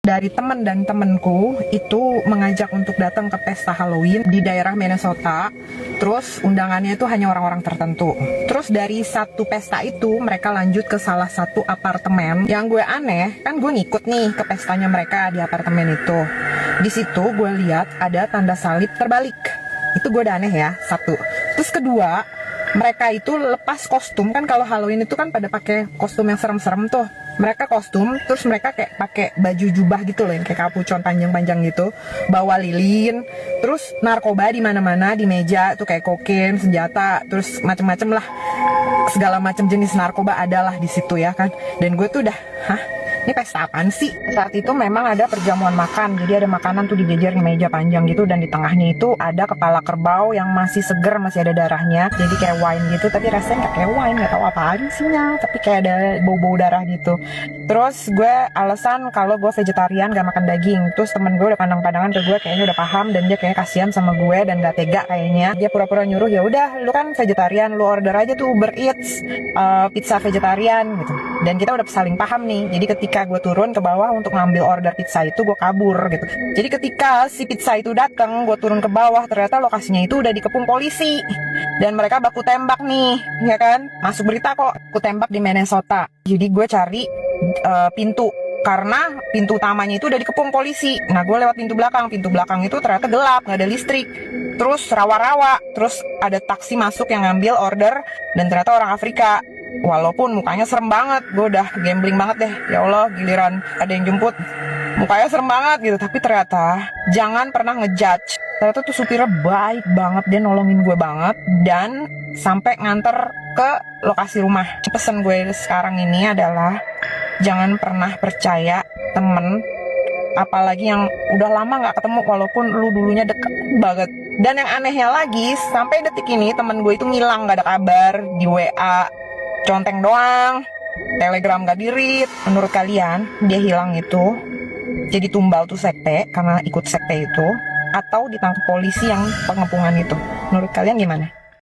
dari temen dan temenku itu mengajak untuk datang ke pesta Halloween di daerah Minnesota. Terus undangannya itu hanya orang-orang tertentu. Terus dari satu pesta itu mereka lanjut ke salah satu apartemen. Yang gue aneh, kan gue ngikut nih ke pestanya mereka di apartemen itu. Di situ gue lihat ada tanda salib terbalik. Itu gue udah aneh ya, satu. Terus kedua, mereka itu lepas kostum, kan kalau Halloween itu kan pada pakai kostum yang serem-serem tuh. Mereka kostum, terus mereka kayak pakai baju jubah gitu loh, yang kayak kapucon panjang-panjang gitu, bawa lilin, terus narkoba di mana-mana, di meja tuh kayak kokain, senjata, terus macem-macem lah, segala macam jenis narkoba adalah di situ ya kan. Dan gue tuh udah, ini pesta apaan sih? Saat itu memang ada perjamuan makan, jadi ada makanan tuh dijejer di meja panjang gitu, dan di tengahnya itu ada kepala kerbau yang masih seger, masih ada darahnya, jadi kayak wine gitu, tapi rasanya nggak kayak wine, nggak tahu apaan isinya, tapi kayak ada bau-bau darah gitu. Terus gue alasan kalau gue vegetarian, gak makan daging. Terus temen gue udah pandang-pandangan ke gue, kayaknya udah paham, dan dia kayak kasihan sama gue dan gak tega kayaknya. Dia pura-pura nyuruh, ya udah, lu kan vegetarian, lu order aja tuh Uber Eats, pizza vegetarian gitu. Dan kita udah saling paham nih. Jadi ketika gue turun ke bawah untuk ngambil order pizza itu, gue kabur gitu. Jadi ketika si pizza itu datang, gue turun ke bawah, ternyata lokasinya itu udah dikepung polisi. Dan mereka baku tembak nih, ya kan? Masuk berita kok, baku tembak di Minnesota. Jadi gue cari pintu, karena pintu utamanya itu udah dikepung polisi. Nah gue lewat pintu belakang itu ternyata gelap, nggak ada listrik, terus rawa-rawa, terus ada taksi masuk yang ngambil order, dan ternyata orang Afrika. Walaupun mukanya serem banget, gue udah gambling banget deh, ya Allah, giliran ada yang jemput mukanya serem banget gitu. Tapi ternyata jangan pernah ngejudge, ternyata tuh supirnya baik banget, dia nolongin gue banget dan sampai nganter ke lokasi rumah. Pesan gue sekarang ini adalah jangan pernah percaya temen, apalagi yang udah lama gak ketemu walaupun lu dulunya deket banget. Dan yang anehnya lagi, sampai detik ini temen gue itu ngilang, gak ada kabar. Di WA conteng doang, Telegram gak di-read. Menurut kalian dia hilang itu jadi tumbal tuh sekte karena ikut sekte itu, atau ditangkap polisi yang pengepungan itu? Menurut kalian gimana?